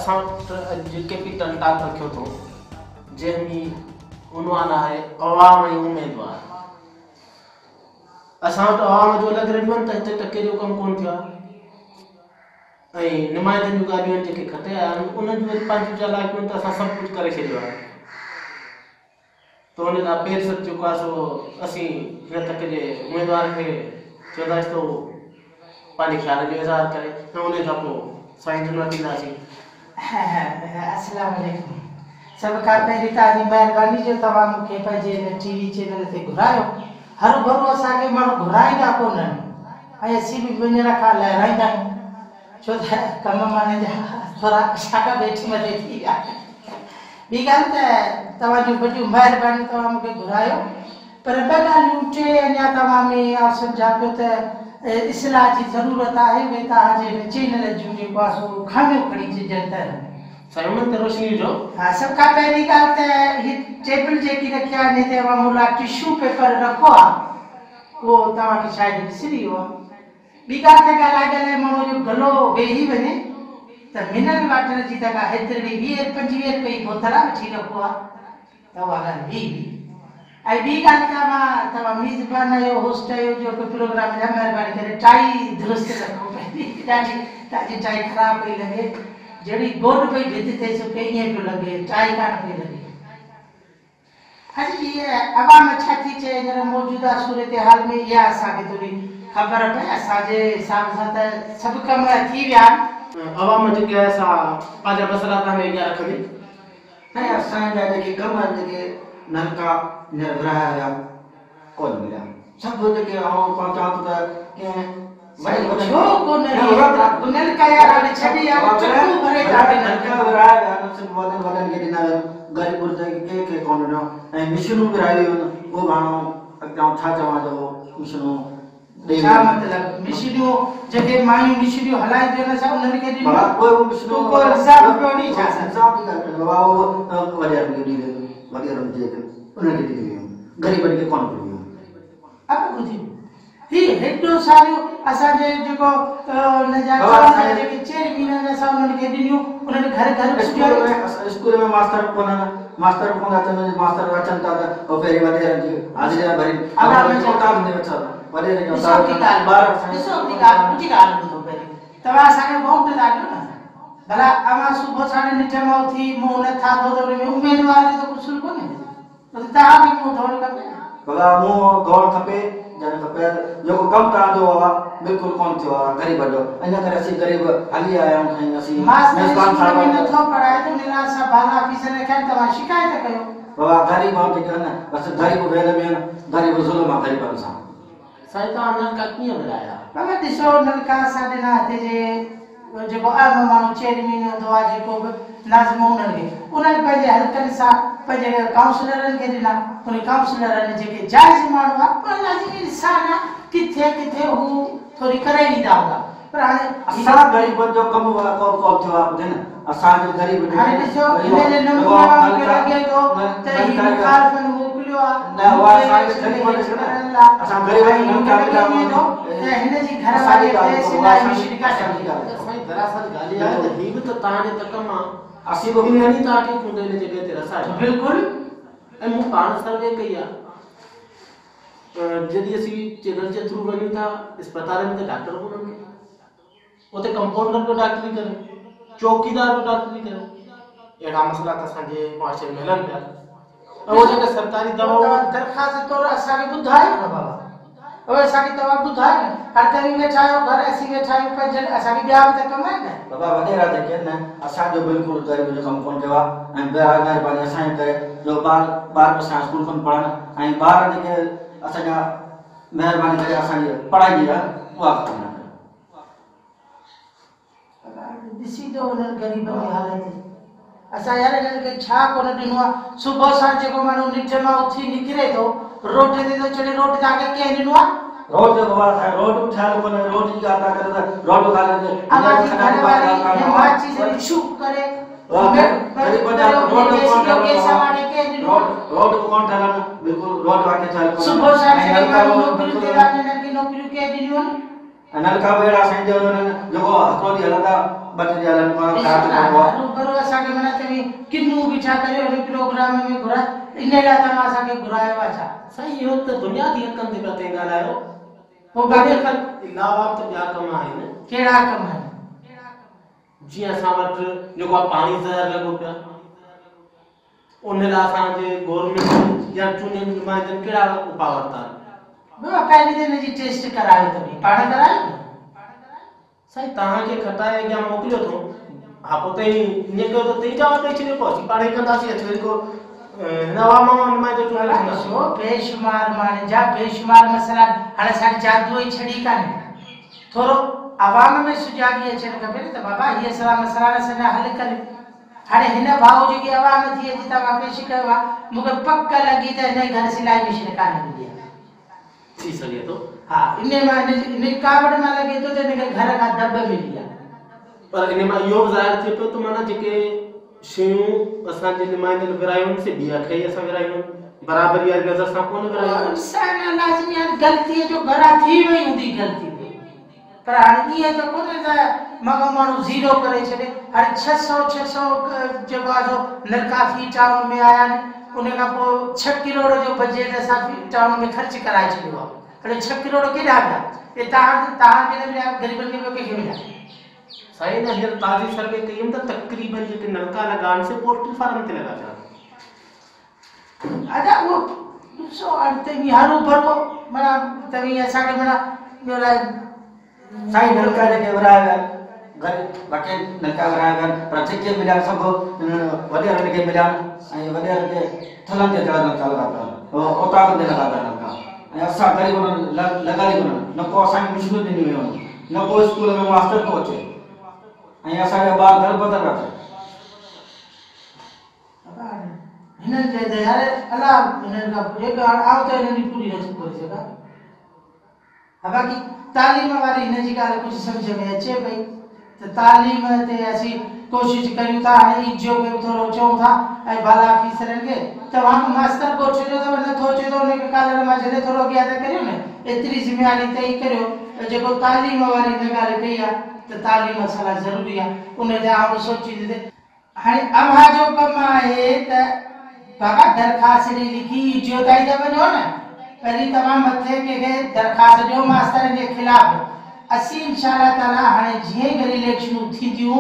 असां कैपिटल टाक रखियो थो जंहिंजी उनवान आहे अवाम ऐं उम्मीदवार। असां वटि अवाम जो अलॻि रेडियो त हिते टके जो कमु कोन थियो आहे ऐं नुमाइंदनि जूं ॻाल्हियूं आहिनि जेके खटे आया आहिनि उन्हनि जूं पंहिंजूं चालाकियूं त असां सभु कुझु करे छॾियो आहे। त हुन लाइ पेर सच जेको आहे सो असीं हिन टके जे उम्मीदवार खे चवंदासीं तो पंहिंजे ख़्याल जो इज़हार करे ऐं उन खां पोइ साईं जन वटि ईंदासीं। अस्सलाम वालेकुम। सब खां पहिरीं तव्हांजी महिरबानी जो तव्हां मूंखे पंहिंजे टीवी चैनल ते घुरायो। हर भरो असांखे माण्हू घुराईंदा कोन्हनि ऐं असीं बि वञण खां लहराईंदा आहियूं छो त कम माने जा थोरा असांखां वेठी मथे थी विया। ॿी ॻाल्हि त तव्हांजूं वॾियूं महिरबानी तव्हां मूंखे घुरायो पर ॿ ॻाल्हियूं टे अञा तव्हां में आउं सम्झां पियो त इस्लाह जी ज़रूरत आहे। भई तव्हांजे चैनल जूं जेको आहे सो खामियूं खणी छॾनि त साईं उन्हनि ते रोशनी जो हाँ सब का पहली ॻाल्हि त ही टेबल जेकी रखिया आहिनि हिते मामूला टिशू पेपर रखो आहे उहो तव्हांखे शायदि ॾिसी वियो आहे। ॿी ॻाल्हि त ॻाल्हाए माण्हू जो गलो वेही वञे त मिनरल वाटर जी त हेतिरी 20-25 रुपए जी बोतल वठी रखो आहे त उहा ॻाल्हि ॿी ऐं ॿी ॻाल्हि तव्हां मेज़बान आहियो होस्ट आहियो जो प्रोग्राम जा महिरबानी करे टाई दुरुस्त रखो। पंहिंजी ॾाढी तव्हांजी टाई ख़राबु पई लॻे जहिड़ी गोॾ पई भित थिए सो ईअं पियो लॻे टाई कान पई लॻे। हाजी इहे अवाम छा थी चए हींअर मौजूदा सूरत हाल में इहा असांखे थोरी ख़बर पए। असांजे हिसाब सां त सभु कम थी विया आहिनि। अवाम जेके आहे सा पंहिंजा मसइला तव्हां में अॻियां रखंदी ऐं असांजा जेके कम आहिनि जेके नलका विरहाया हुया कोन मिलिया सभु जेके पाण चवां थो त कंहिं छो कोन नलका यार हाणे छॾी यार चक्कू भरे नलका विरहाया विया सिर्फ़ु वॾनि खे ॾिना विया ग़रीब बुर्ज़ खे कोन ॾिनो ऐं मिशनूं विरहायूं आहिनि उहो माण्हू अॻियां छा चवां जो मिशनूं छा मतलब मिशनूं जेके मायूं मिशनूं हलाईंदियूं आहिनि असां उन्हनि खे ॾिनो उहे मिशनूं को हिसाब पियो नी छा हिसाब थी करे बाबा उहो वॾेरनि खे ॾी वॾेरनि खे उन्हनि खे ॾी वियूं ग़रीबनि खे कोन ॾियूं। अब ॿुधी ही हेॾो सारियूं असांजे जेको जेके चेयरमैन असां उन्हनि खे ॾिनियूं उन्हनि घर घर स्कूल में मास्टर कोन्हनि मास्टर कोन अचनि मास्टर अचनि था त उहो पहिरीं वॾेरनि जी हाज़िरी भरी तव्हां असांखे वोट था ॾियो न भला अवां सुबुह साढ़े 9 मां उथी मुंहुं न ठातो त हुन में उम्मीदवार जो कुझु कोन्हे तव्हां बि मुंहुं धोइणु खपे भला मुंहुं धोइणु खपे ॼण खपे जेको कमु तव्हांजो आहे बिल्कुलु कोन थियो आहे ग़रीब जो इन करे असीं ग़रीब हली आया आहियूं ऐं असीं मेज़बान साहिब नथो पढ़ाए त निराश सां बाला ऑफिसर खे तव्हां शिकायत कयो बाबा ग़रीब माण्हू जेके आहिनि बसि ग़रीब वेल में आहिनि ग़रीब ज़ुल्म आहे ग़रीबनि सां। साईं तव्हां नलका कीअं विरहाया? बाबा ॾिसो नलका असां ॾिना हिते जे जेको आम माण्हू चेयरमैन हूंदो आहे जेको बि लाज़िम उन्हनि पंहिंजे हल्कनि सां पंहिंजे काउंसलरनि खे ॾिना उन काउंसलरनि जेके जाइज़ माण्हू आहे पर लाज़िमी इंसान आहे किथे किथे हू थोरी करे ॾींदा हूंदा पर हाणे असां ग़रीबनि जो कमु कोन थियो आहे ॿुधे न असांजो ग़रीब हाणे ॾिसो हिन नमूने लॻे थो त ही मुखालफ़न मोकिलियो आहे न उहा असां ग़रीब त हिन जी घर वारी खे सिलाई मशीन का साईं दरअसल ॻाल्हि आहे त ही बि त तव्हांजे तक मां असीं बि घणी तव्हांखे हूंदो हिन जॻह ते रसायो बिल्कुलु ऐं मूं पाण सर्वे कई आहे जॾहिं असीं चैनल जे थ्रू वञूं था अस्पतालनि में डॉक्टर कोन्हनि उते कंपाउंडर बि डॉक्टरी करे चौकीदार बि डॉक्टरी करे अहिड़ा मसइला त असांजे मुआशरे में हलनि पिया ऐं उहो जेके सरकारी दवाऊं दरख़्वास्त तौरु असांखे ॿुधायो न बाबा उहे असांखे तव्हां ॿुधायो न हर तव्हीं वेठा आहियो घर असीं वेठा आहियूं पंहिंजे असांखे ॿिया बि त कम आहिनि न बाबा वॾेरा जेके आहिनि न असांजो बिल्कुलु ग़रीब जो कमु कोन थियो आहे ऐं ॿिया महिरबानी असांजे करे जो ॿार असां स्कूल कोन पढ़नि ऐं ॿार जेके असांजा महिरबानी करे असांजी पढ़ाई जी आहे उहा कोन ॾिसी तो उन्हनि ग़रीबनि जी हालत असां यार हिननि खे छा कोन ॾिनो आहे सुबुह सां जेको माण्हू निठ मां उथी निकिरे थो रोड ते थो चढ़े रोड तव्हांखे कंहिं ॾिनो आहे रोड जो बाबा रोड ठहियल कोन्हे रोड जी ॻाल्हि था करे त रोड खाली आवाज़ घर वारी हिमाची से छू करे रोड कोन ठहियल बिल्कुलु रोड वाके ठहियल सुबुह सां नौकरी ते वञण की नौकरियूं कंहिं ॾिनियूं आहिनि नलका बेड़ा साईं जो जेको हथोड़ी हलंदा बच जे हलन मां ख़राब थी असांखे माना तव्हीं किन्नू बीठा करे हुन प्रोग्राम में घुरा इन लाइ तव्हां असांखे घुरायो आहे छा? साईं इहो त बुनियादी हक़नि ते पिया तव्हीं ॻाल्हायो। पोइ बाक़ी इलावा त ॿिया कम आहिनि। कहिड़ा कम आहिनि? जीअं असां वटि जेको आहे पाणी ज़हर लॻो पिया, उन लाइ असांजे गवर्नमेंट या चूंडियल नुमाइंदनि कहिड़ा उपाउ वरिता आहिनि? बाबा पहले दिन जी टेस्ट करायो तव्हीं पाण करायो न? साईं तव्हांखे खटाए अॻियां मोकिलियो अथऊं, हा पोइ तई ईअं कयो त तई जवाब ॾेई छॾियो पोइ असीं पाण ई कंदासीं। अची वरी को नवा माण्हू नुमाइंदो चूंडियल कंदासीं। छो बेशुमार माण्हुनि जा बेशुमार मसइला हाणे असांजी जादू ई छड़ी कान्हे। थोरो आवाम में सुजागी अचणु खपे न त बाबा हीअ सारा मसइला असांजा हल करे। हाणे हिन भाउ जेकी आवाम थी अची तव्हां पेश कयो आहे मूंखे पक लॻी त हिन घर सिलाई मशीन कान्हे मिली आहे। थी सघे थो। हा इन मां इन कावड़ मां लॻे थो त हिनखे घर खां दॿ मिली आहे। पर इन मां इहो बि ज़ाहिर थिए पियो त माना जेके शयूं असांजे नुमाइंदनि विरायूं से ॿी अखे असां विरायूं बराबरी वारी नज़र सां कोन विरायूं। इंसान लाज़मी आहे ग़लतीअ जो घरा थी वई हूंदी ग़लती पर हाणे ईअं त कोन्हे त मगो माण्हू ज़ीरो करे छॾे। हाणे 600 जेको आहे जो नलका फी टाउन में आया आहिनि उन खां पोइ 6 करोड़ जो बजट असां टाउन में ख़र्च कराए छॾियो आहे। हाणे 6 करोड़ केॾा विया? हे तव्हांखे न मिलिया ग़रीबनि खे ॿियो कंहिंखे मिलिया? साईं न हींअर ताज़ी सर्वे कई त तक़रीबन जेके नलका लॻा आहिनि से पोल्ट्री फार्म ते लॻा पिया। अच्छा उहो ॾिसो हाणे तव्हीं हरू भरो माना तव्हीं असांखे माना ॿियो लाइ साईं नलका जेके विराया घर बाक़ी नलका विराया पर जेके मिलिया सभु वॾेरनि खे मिलिया ऐं वॾेरनि खे थलनि ते जहिड़ा नलका लॻा पिया औताक ते लॻा पिया नलका ऐं असां ग़रीब लॻाई कोन न को असांखे मशीनूं ॾिनी वियूं न को स्कूल में मास्टर थो अचे ऐं असांजा ॿार घर बदल पिया थियनि। हिननि चए त यार अला हिननि खां जेका आउं त हिननि जी पूरी नथी करे सघां। हा बाक़ी तालीम वारी हिन जी ॻाल्हि कुझु सम्झ में अचे पई त तालीम ते असीं कोशिशि कयूं था। हाणे जो खे थोरो चऊं था ऐं बाला ऑफिसरनि खे तव्हां मास्तर ॻोठियो अथव नथो अचे थो हुनखे कॉलर मां जॾहिं थोरो अॻियां था करियो न एतिरी ज़िमेवारी तई करियो जेको तालीम वारी हिन ॻाल्हि कई आहे त तालीम असां लाइ ज़रूरी आहे। उन ते आउं सोचींदे हाणे अव्हां जो कमु आहे त बाबा दरख़्वास्त लिखी जो ताईं त वञो न पहिरीं तव्हां मथे कंहिंखे दरख़्वास्त ॾियो मास्तरनि जे ख़िलाफ़। असीं इंशाअल्लाह ताला हाणे जीअं ई वरी इलेक्शनूं थींदियूं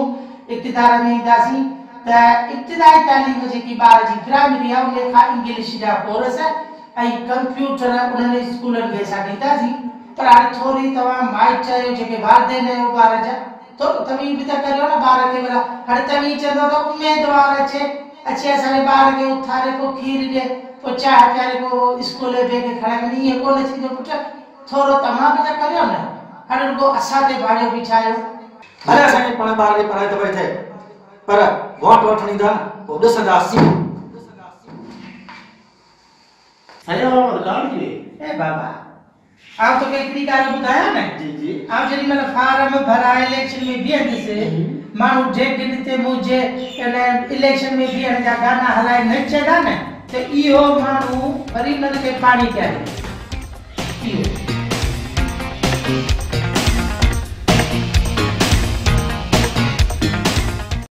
इक़्तिदार में ईंदासीं त इब्तिदाई तालीम जेकी ॿार जी ग्रामरी आहे उन खां इंग्लिश जा कोर्स ऐं कंप्यूटर उन्हनि स्कूलनि खे असां ॾींदासीं। पर हाणे थोरी तव्हां माइट जेके वालदेन आहियो ॿार जा थोरो तव्हीं बि त करियो न ॿार खे भला। हाणे तव्हीं चवंदव त उमेदवार अचे असांजे ॿार खे उथारे को खीर ॾे पोइ चांहि पीआरे को स्कूल बैग खणाए वञे ईअं कोन थींदो पुटु। थोरो तव्हां बि त करियो न। हाणे रुॻो असां ते भाड़ियो बीठा आहियो। भले असांखे पाण ॿार खे पढ़ाए त पई थिए पर वोट वठण ईंदा पोइ ॾिसंदासीं। ए बाबा आउं तोखे हिकिड़ी ॻाल्हि ॿुधायां न। जी जी आउं जेॾी महिल फार्म भराए इलेक्शन में बीहंदुसि माण्हू जेके ॾिते मुंहिंजे इलेक्शन में बीहण जा गाना हलाए नचंदा न त इहो माण्हू वरी हुननि खे पाणी पीआरे